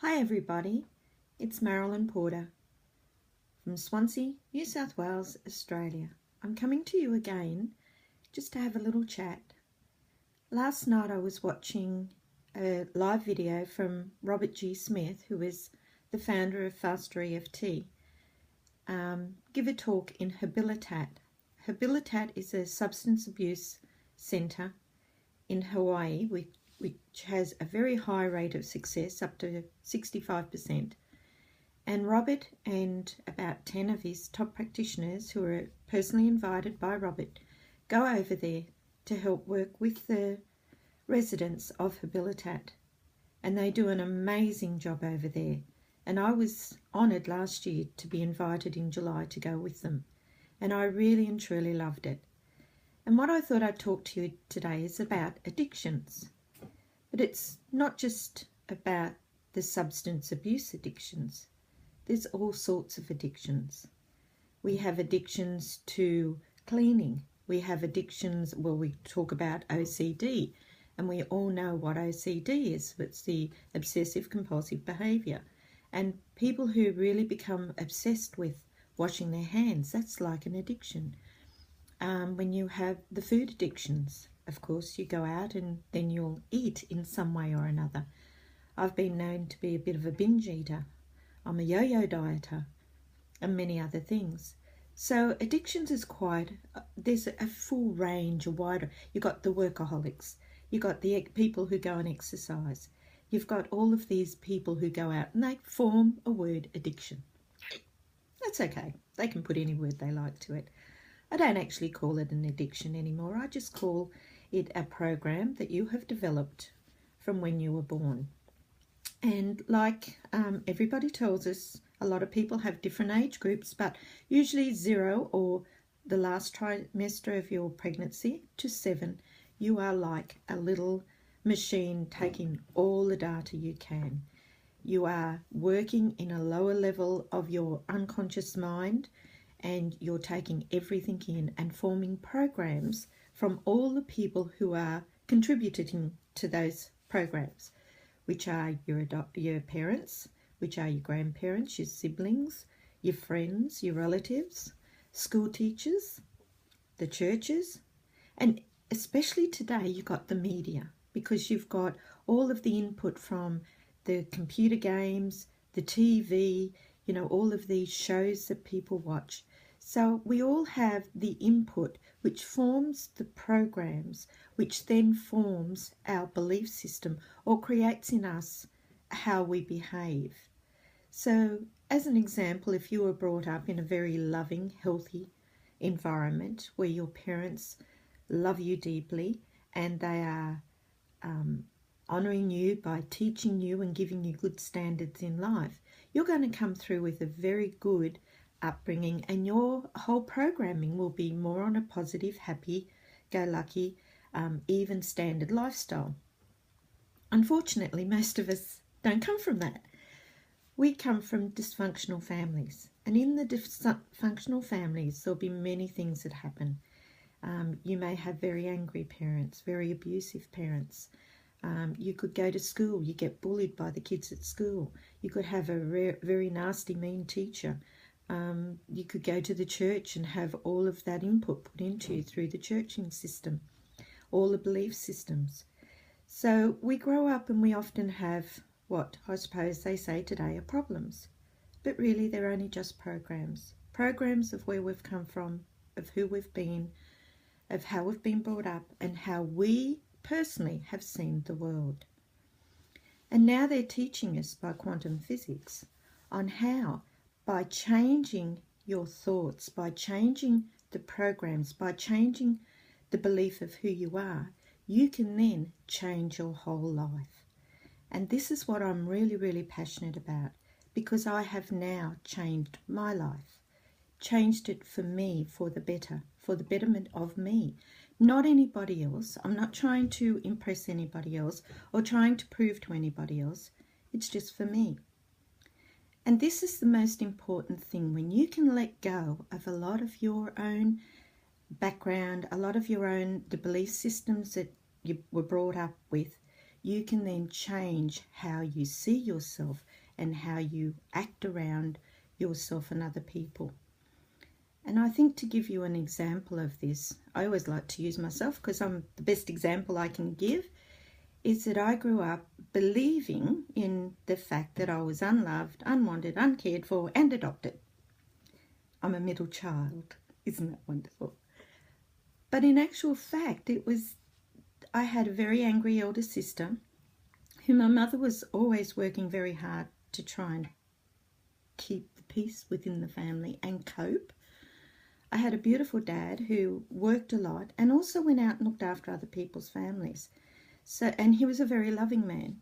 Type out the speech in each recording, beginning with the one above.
Hi everybody, it's Marilyn Porter from Swansea, New South Wales, Australia. I'm coming to you again just to have a little chat. Last night I was watching a live video from Robert G. Smith, who is the founder of Faster EFT, give a talk in Habilitat. Habilitat is a substance abuse centre in Hawaii which has a very high rate of success, up to 65%. And Robert and about 10 of his top practitioners, who are personally invited by Robert, go over there to help work with the residents of Habilitat. And they do an amazing job over there. And I was honoured last year to be invited in July to go with them. And I really and truly loved it. And what I thought I'd talk to you today is about addictions. But it's not just about the substance abuse addictions. There's all sorts of addictions. We have addictions to cleaning. We have addictions, well, we talk about OCD, and we all know what OCD is. It's the obsessive compulsive behaviour. And people who really become obsessed with washing their hands, that's like an addiction. When you have the food addictions, of course, you go out and then you'll eat in some way or another. I've been known to be a bit of a binge eater. I'm a yo-yo dieter and many other things. So addictions is there's a full range, a wider. You've got the workaholics. You've got the people who go and exercise. You've got all of these people who go out and they form a word, addiction. That's okay. They can put any word they like to it. I don't actually call it an addiction anymore. I just call it a program that you have developed from when you were born. And like everybody tells us, a lot of people have different age groups, but usually 0 or the last trimester of your pregnancy to 7, you are like a little machine taking all the data you can. You are working in a lower level of your unconscious mind, and you're taking everything in and forming programs from all the people who are contributing to those programs, which are your parents, which are your grandparents, your siblings, your friends, your relatives, school teachers, the churches, and especially today you've got the media, because you've got all of the input from the computer games, the TV, all of these shows that people watch. So we all have the input which forms the programs, which then forms our belief system or creates in us how we behave. So as an example, if you were brought up in a very loving, healthy environment where your parents love you deeply and they are honouring you by teaching you and giving you good standards in life, you're going to come through with a very good upbringing, and your whole programming will be more on a positive, happy-go-lucky, even standard lifestyle. Unfortunately, most of us don't come from that. We come from dysfunctional families, and in the dysfunctional families there'll be many things that happen. You may have very angry parents, very abusive parents. You could go to school, you get bullied by the kids at school. You could have a very nasty, mean teacher. You could go to the church and have all of that input put into you through the churching system, all the belief systems. So we grow up and we often have what I suppose they say today are problems. But really they're only just programs. Programs of where we've come from, of who we've been, of how we've been brought up, and how we personally have seen the world. And now they're teaching us by quantum physics on how, by changing your thoughts, by changing the programs, by changing the belief of who you are, you can then change your whole life. And this is what I'm really, really passionate about, because I have now changed my life, changed it for me, for the better, for the betterment of me, not anybody else. I'm not trying to impress anybody else or trying to prove to anybody else. It's just for me. And this is the most important thing. When you can let go of a lot of your own background, a lot of your own, the belief systems that you were brought up with, you can then change how you see yourself, and how you act around yourself and other people. And I think to give you an example of this, I always like to use myself because I'm the best example I can give, is that I grew up believing in the fact that I was unloved, unwanted, uncared for, and adopted. I'm a middle child. Isn't that wonderful? But in actual fact, I had a very angry elder sister who my mother was always working very hard to try and keep the peace within the family and cope. I had a beautiful dad who worked a lot and also went out and looked after other people's families. And he was a very loving man.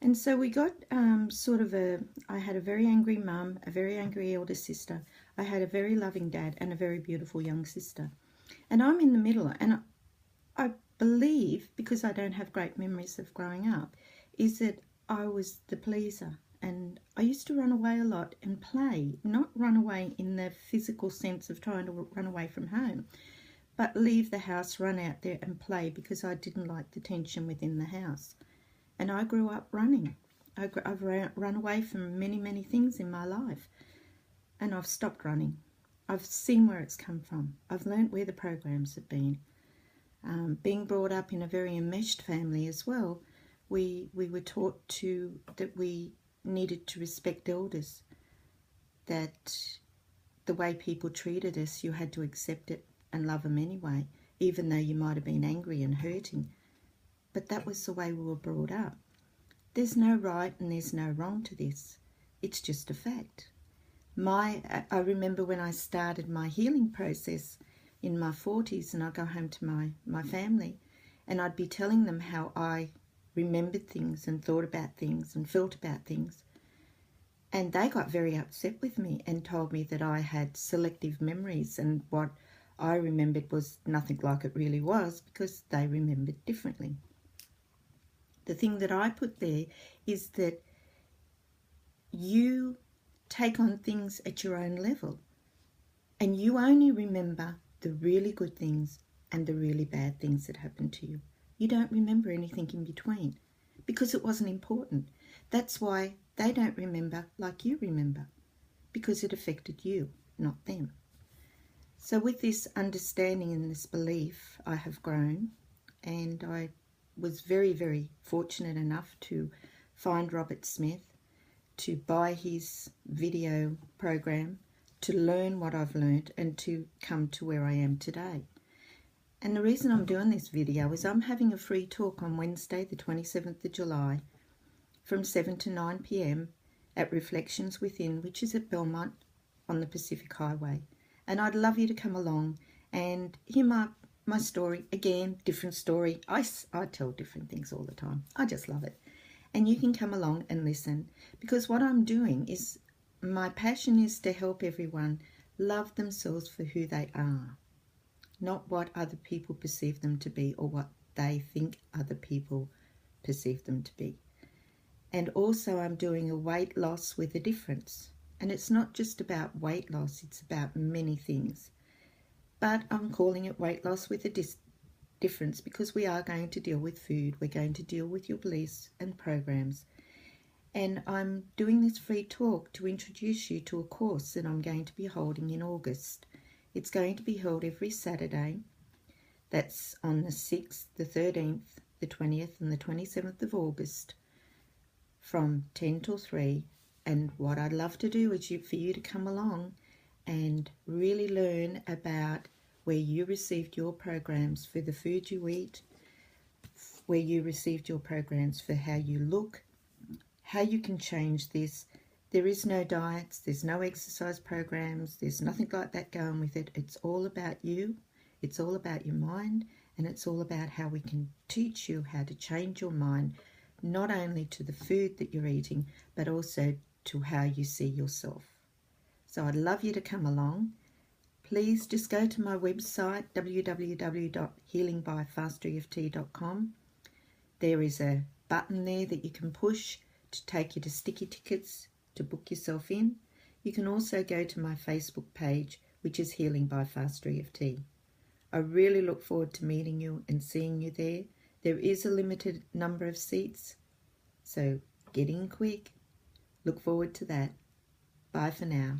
And so we got I had a very angry mum, a very angry elder sister. I had a very loving dad and a very beautiful young sister. And I'm in the middle. And I believe, because I don't have great memories of growing up, is that I was the pleaser. And I used to run away a lot and play, not run away in the physical sense of trying to run away from home, but leave the house, run out there and play because I didn't like the tension within the house. And I grew up running. I've run away from many, many things in my life. And I've stopped running. I've seen where it's come from. I've learnt where the programs have been. Being brought up in a very enmeshed family as well, we were taught that we needed to respect elders, that the way people treated us, you had to accept it and love them anyway, even though you might have been angry and hurting. But that was the way we were brought up. There's no right and there's no wrong to this. It's just a fact. I remember when I started my healing process in my 40s, and I'd go home to my family and I'd be telling them how I remembered things and thought about things and felt about things. And they got very upset with me and told me that I had selective memories and what I remembered was nothing like it really was because they remembered differently. The thing that I put there is that you take on things at your own level and you only remember the really good things and the really bad things that happened to you. You don't remember anything in between because it wasn't important. That's why they don't remember like you remember, because it affected you, not them. So with this understanding and this belief, I have grown, and I was very, very fortunate enough to find Robert Smith, to buy his video program, to learn what I've learned, and to come to where I am today. And the reason I'm doing this video is I'm having a free talk on Wednesday, the 27th of July, from 7 to 9 p.m. at Reflections Within, which is at Belmont on the Pacific Highway. And I'd love you to come along and hear my story. Again, different story. I tell different things all the time. I just love it. And you can come along and listen, because what I'm doing is, my passion is to help everyone love themselves for who they are, not what other people perceive them to be or what they think other people perceive them to be. And also I'm doing a weight loss with a difference. And it's not just about weight loss, it's about many things. But I'm calling it weight loss with a difference because we are going to deal with food. We're going to deal with your beliefs and programs. And I'm doing this free talk to introduce you to a course that I'm going to be holding in August. It's going to be held every Saturday. That's on the 6th, the 13th, the 20th and the 27th of August from 10 till 3. And what I'd love to do is for you to come along and really learn about where you received your programs for the food you eat, where you received your programs for how you look, how you can change this. There is no diets, there's no exercise programs, there's nothing like that going with it. It's all about you, it's all about your mind, and it's all about how we can teach you how to change your mind, not only to the food that you're eating, but also to how you see yourself. So I'd love you to come along. Please just go to my website, www.healingbyfastereft.com. There is a button there that you can push to take you to sticky tickets to book yourself in. You can also go to my Facebook page, which is Healing by Faster EFT. I really look forward to meeting you and seeing you there. There is a limited number of seats, so get in quick. Look forward to that. Bye for now.